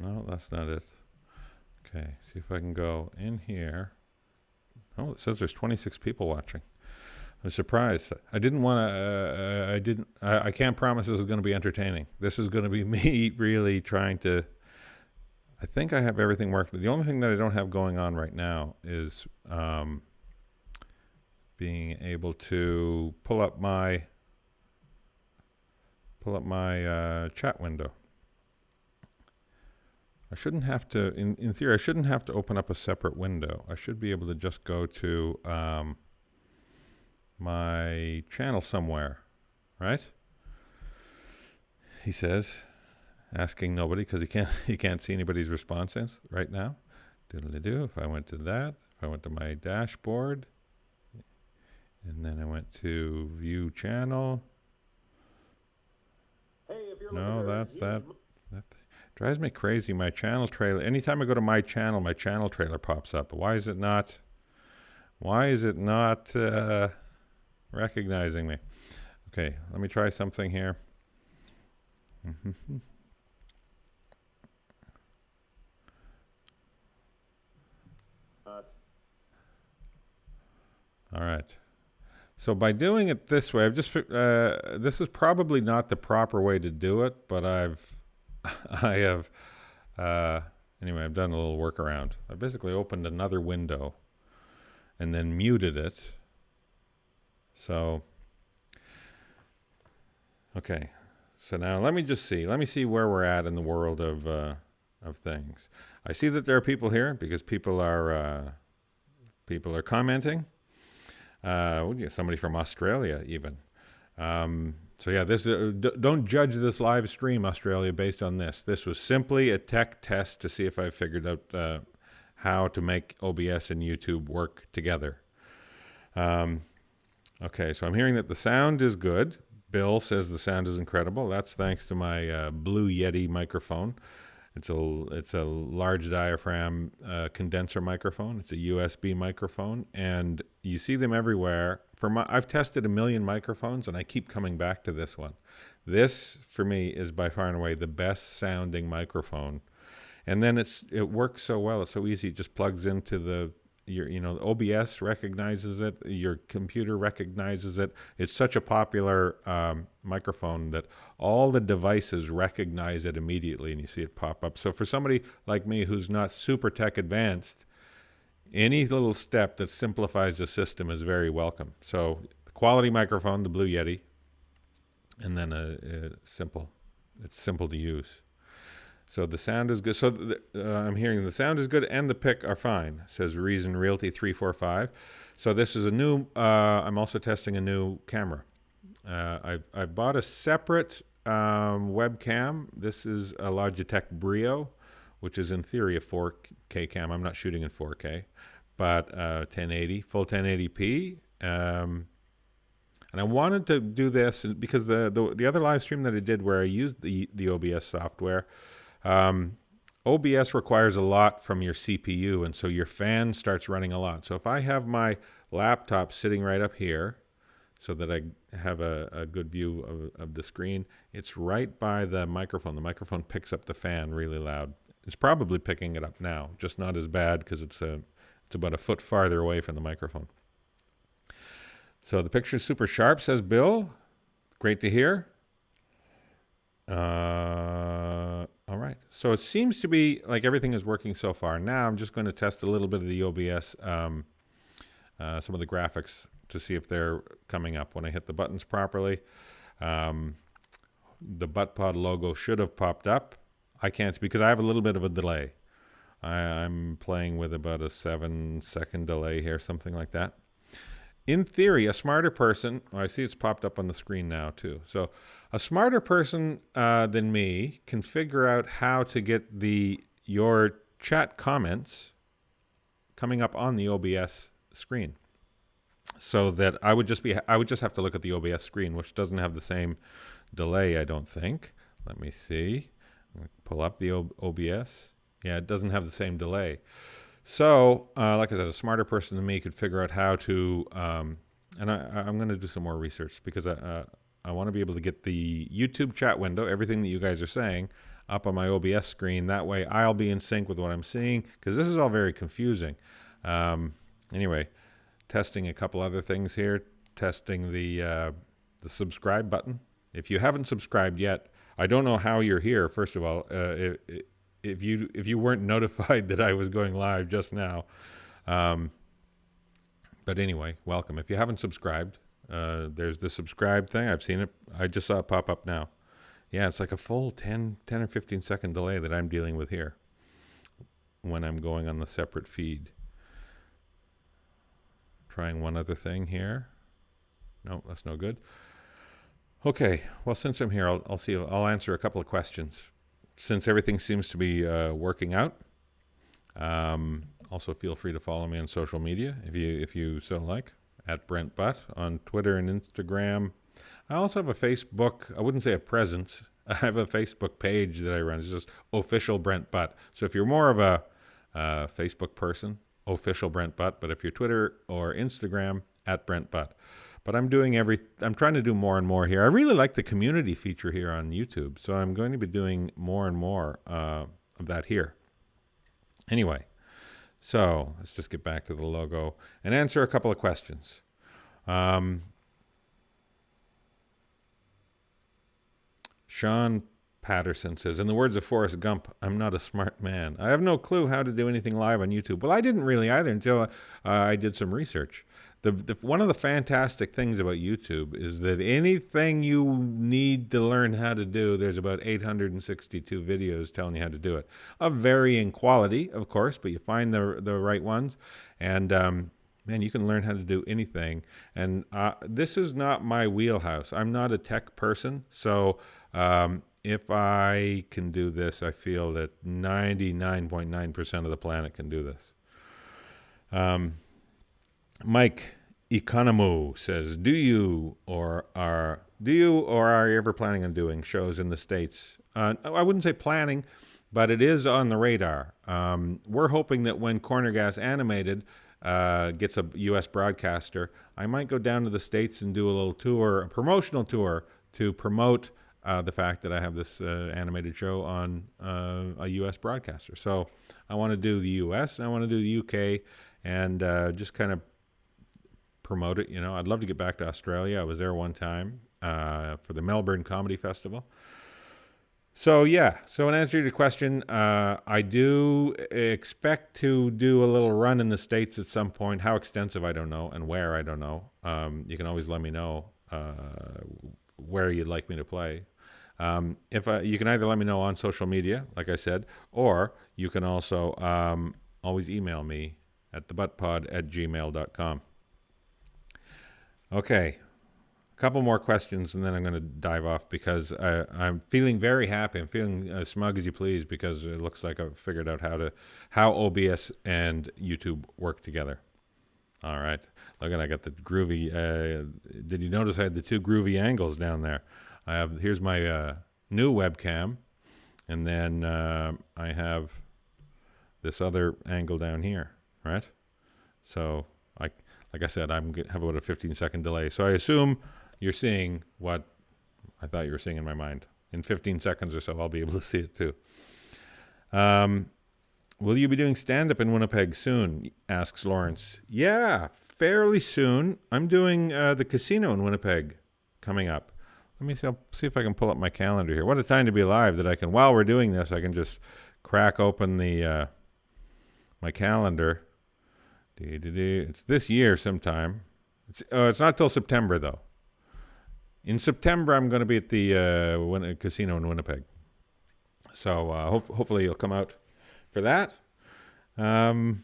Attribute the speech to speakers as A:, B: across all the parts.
A: No, that's not it. Okay, see if I can go in here. Oh, it says there's 26 people watching. I was surprised. I didn't want to. I can't promise this is going to be entertaining. This is going to be me really trying to. I think I have everything working. The only thing that I don't have going on right now is being able to pull up my chat window. I shouldn't have to. In theory, I shouldn't have to open up a separate window. I should be able to just go to my channel somewhere, right? He says, asking nobody because he can't see anybody's responses right now. Diddly-do. If I went to that, if I went to my dashboard, and then I went to view channel. No, that drives me crazy. My channel trailer. Anytime I go to my channel trailer pops up. Why is it not? Recognizing me? Okay, let me try something here. All right. So by doing it this way, I've just this is probably not the proper way to do it, but I have anyway, I've done a little workaround. I basically opened another window and then muted it. So okay. So now let me see where we're at in the world of things. I see that there are people here because people are commenting. Somebody from Australia even. So yeah, this don't judge this live stream, Australia, based on this. This was simply a tech test to see if I figured out how to make OBS and YouTube work together. Okay, so I'm hearing that the sound is good. Bill says the sound is incredible. That's thanks to my Blue Yeti microphone. It's a large diaphragm condenser microphone. It's a USB microphone, and you see them everywhere. I've tested 1 million microphones, and I keep coming back to this one. This, for me, is by far and away the best sounding microphone. And then it works so well. It's so easy. It just plugs into the OBS recognizes it. Your computer recognizes it. It's such a popular microphone that all the devices recognize it immediately, and you see it pop up. So for somebody like me who's not super tech advanced, any little step that simplifies the system is very welcome. So the quality microphone, the Blue Yeti, and then it's simple to use. So the sound is good. So I'm hearing the sound is good and the pick are fine, says Reason Realty 345. So this is a new, I'm also testing a new camera. I bought a separate webcam. This is a Logitech Brio, which is in theory a 4K cam. I'm not shooting in 4K, but 1080, full 1080p. And I wanted to do this because the other live stream that I did where I used the OBS software, OBS requires a lot from your CPU, and so your fan starts running a lot. So if I have my laptop sitting right up here so that I have a good view of the screen, it's right by the microphone. The microphone picks up the fan really loud. It's probably picking it up now, just not as bad because it's about a foot farther away from the microphone. So the picture's super sharp, says Bill. Great to hear. All right. So it seems to be like everything is working so far. Now I'm just going to test a little bit of the OBS, some of the graphics to see if they're coming up when I hit the buttons properly. The ButtPod logo should have popped up. I can't because I have a little bit of a delay. I'm playing with about a 7-second delay here, something like that. In theory, a smarter person, I see it's popped up on the screen now too. So a smarter person than me can figure out how to get your chat comments coming up on the OBS screen. So that I would just have to look at the OBS screen, which doesn't have the same delay, I don't think. Let me see. Pull up the OBS. Yeah, it doesn't have the same delay. So, like I said, a smarter person than me could figure out how to, and I'm going to do some more research because I want to be able to get the YouTube chat window, everything that you guys are saying. up on my OBS screen. That way I'll be in sync with what I'm seeing, because this is all very confusing. Anyway, testing a couple other things here. Testing the subscribe button. If you haven't subscribed yet, I don't know how you're here. First of all, if you weren't notified that I was going live just now, but anyway, welcome. If you haven't subscribed, there's the subscribe thing. I've seen it. I just saw it pop up now. Yeah, it's like a full 10 or 15 second delay that I'm dealing with here when I'm going on the separate feed. Trying one other thing here. No, that's no good. Okay, well, since I'm here, I'll answer a couple of questions. Since everything seems to be working out, also feel free to follow me on social media if you so like, at Brent Butt on Twitter and Instagram. I also have a Facebook. I wouldn't say a presence. I have a Facebook page that I run. It's just Official Brent Butt. So if you're more of a Facebook person, Official Brent Butt. But if you're Twitter or Instagram, at Brent Butt. But I'm trying to do more and more here. I really like the community feature here on YouTube, so I'm going to be doing more and more of that here. Anyway, so let's just get back to the logo and answer a couple of questions. Sean Patterson says, in the words of Forrest Gump, I'm not a smart man. I have no clue how to do anything live on YouTube. Well, I didn't really either until I did some research. One of the fantastic things about YouTube is that anything you need to learn how to do, there's about 862 videos telling you how to do it. Of varying quality, of course, but you find the right ones. And man, you can learn how to do anything. And this is not my wheelhouse. I'm not a tech person. So if I can do this, I feel that 99.9% of the planet can do this. Mike Economo says, do you or are you ever planning on doing shows in the States? I wouldn't say planning, but it is on the radar. We're hoping that when Corner Gas Animated gets a U.S. broadcaster, I might go down to the States and do a little tour, a promotional tour, to promote the fact that I have this animated show on a U.S. broadcaster. So I want to do the U.S. and I want to do the U.K. and just kind of promote it. You know, I'd love to get back to Australia. I was there one time for the Melbourne Comedy Festival. So yeah, so in answer to your question, I do expect to do a little run in the States at some point. How extensive, I don't know, and where, I don't know. You can always let me know where you'd like me to play. You can either let me know on social media, like I said, or you can also always email me at TheButtpod@gmail.com. Okay, a couple more questions, and then I'm going to dive off because I'm feeling very happy. I'm feeling smug as you please because it looks like I've figured out how OBS and YouTube work together. All right, look, I got the groovy. Did you notice I had the two groovy angles down there? Here's my new webcam, and then I have this other angle down here, right? So like I said, have about a 15-second delay. So I assume you're seeing what I thought you were seeing in my mind. In 15 seconds or so, I'll be able to see it too. Will you be doing stand-up in Winnipeg soon? Asks Lawrence. Yeah, fairly soon. I'm doing the casino in Winnipeg coming up. Let me see if I can pull up my calendar here. What a time to be alive that I can, while we're doing this, I can just crack open the my calendar. It's this year sometime. It's not till September, though. In September, I'm going to be at the casino in Winnipeg. So hopefully you'll come out for that. All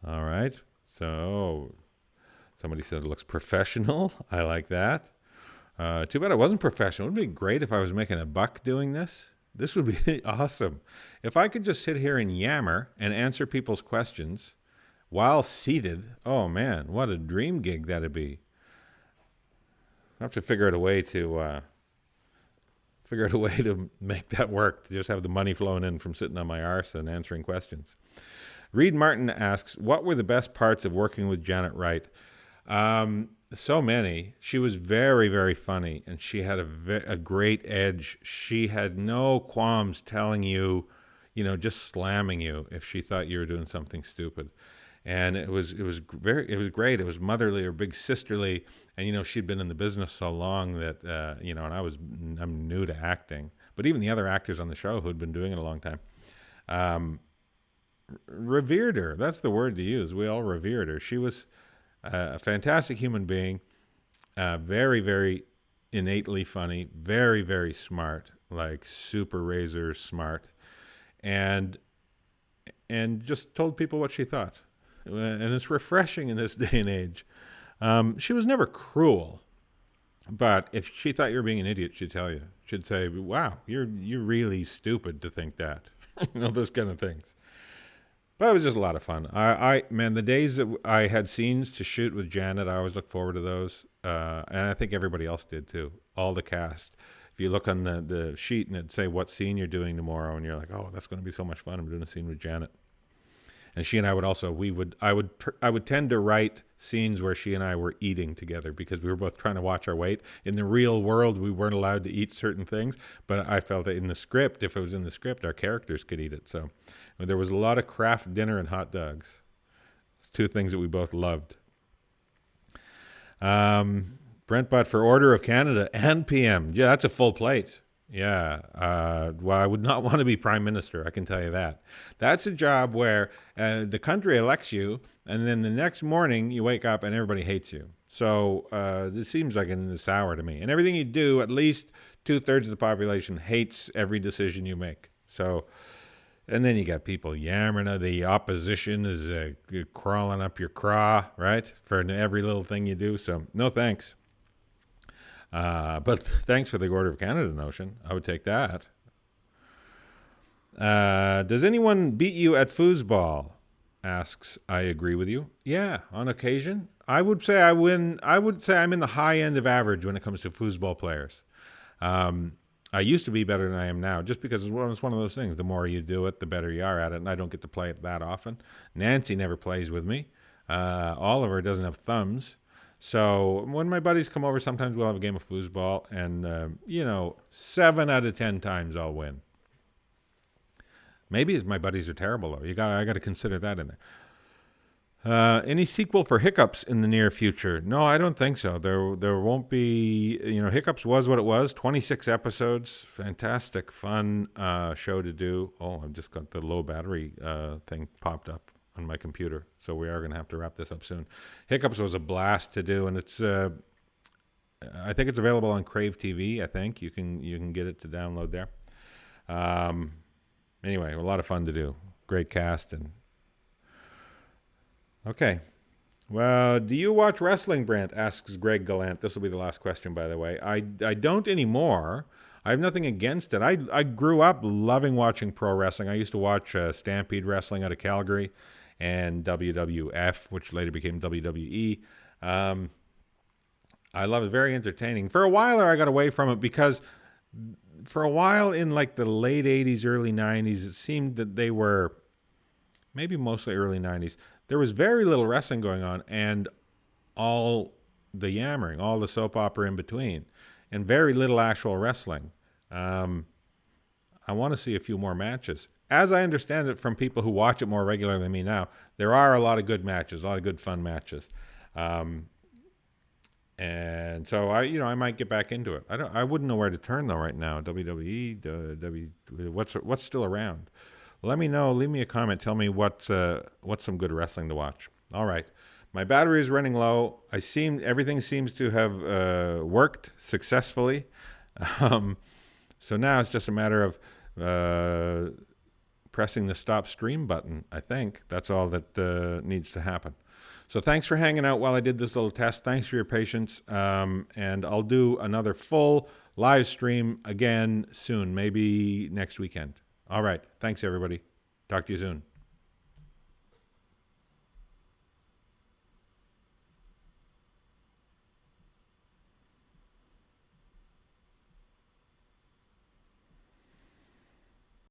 A: right. So somebody said it looks professional. I like that. Too bad it wasn't professional. It would be great if I was making a buck doing this. This would be awesome. If I could just sit here and yammer and answer people's questions while seated, oh man, what a dream gig that'd be. I have to figure out a way to make that work, to just have the money flowing in from sitting on my arse and answering questions. Reed Martin asks, what were the best parts of working with Janet Wright? So many. She was very, very funny, and she had a great edge. She had no qualms telling you, just slamming you if she thought you were doing something stupid. And it was great. It was motherly or big sisterly, and she'd been in the business so long that and I'm new to acting, but even the other actors on the show who'd been doing it a long time, um, revered her. That's the word to use. We all revered her. She was a fantastic human being, very, very innately funny, very, very smart, like super razor smart, and just told people what she thought. And it's refreshing in this day and age. She was never cruel, but if she thought you were being an idiot, she'd tell you. She'd say, "Wow, you're really stupid to think that," those kind of things. But it was just a lot of fun. Man, the days that I had scenes to shoot with Janet, I always look forward to those. And I think everybody else did too. All the cast. If you look on the sheet and it'd say what scene you're doing tomorrow, and you're like, oh, that's going to be so much fun. I'm doing a scene with Janet. And she and I would also, I would tend to write scenes where she and I were eating together because we were both trying to watch our weight. In the real world, we weren't allowed to eat certain things, but I felt that in the script, if it was in the script, our characters could eat it. So there was a lot of craft dinner and hot dogs. It's two things that we both loved. Brent Butt for Order of Canada and PM. Yeah, that's a full plate. Yeah. Well, I would not want to be prime minister. I can tell you that. That's a job where the country elects you, and then the next morning you wake up and everybody hates you. So this seems like in the sour to me. And everything you do, at least 2/3 of the population hates every decision you make. So, and then you got people yammering. The opposition is crawling up your craw, right, for every little thing you do. So no thanks. But thanks for the Order of Canada notion. I would take that. Does anyone beat you at foosball? Asks, I agree with you. Yeah, on occasion. I would say I win. I would say I'm in the high end of average when it comes to foosball players. I used to be better than I am now, just because it's one of those things. The more you do it, the better you are at it, and I don't get to play it that often. Nancy never plays with me. Oliver doesn't have thumbs. So when my buddies come over, sometimes we'll have a game of foosball, and 7 out of 10 times I'll win. Maybe my buddies are terrible though. I got to consider that in there. Any sequel for Hiccups in the near future? No, I don't think so. There won't be. Hiccups was what it was. 26 episodes, fantastic, fun show to do. Oh, I've just got the low battery thing popped up on my computer, so we are going to have to wrap this up soon. Hiccups was a blast to do, and it's I think it's available on Crave TV. I think you can get it to download there. Anyway, a lot of fun to do. Great cast. And okay, well, do you watch wrestling, Brent? Asks Greg Gallant. This will be the last question, by the way. I don't anymore. I have nothing against it. I grew up loving watching pro wrestling. I used to watch Stampede Wrestling out of Calgary and WWF, which later became WWE. I love it. Very entertaining. For a while there, I got away from it because for a while in like the late 80s, early 90s, it seemed that they were, maybe mostly early 90s, there was very little wrestling going on and all the yammering, all the soap opera in between, and very little actual wrestling. I want to see a few more matches. As I understand it from people who watch it more regularly than me now, there are a lot of good matches, a lot of good fun matches. And so I might get back into it. I wouldn't know where to turn though right now. WWE, what's still around? Let me know. Leave me a comment. Tell me what's some good wrestling to watch. All right, my battery is running low. Everything seems to have worked successfully. So now it's just a matter of pressing the stop stream button. I think that's all that needs to happen. So thanks for hanging out while I did this little test. Thanks for your patience. And I'll do another full live stream again soon, maybe next weekend. All right. Thanks, everybody. Talk to you soon.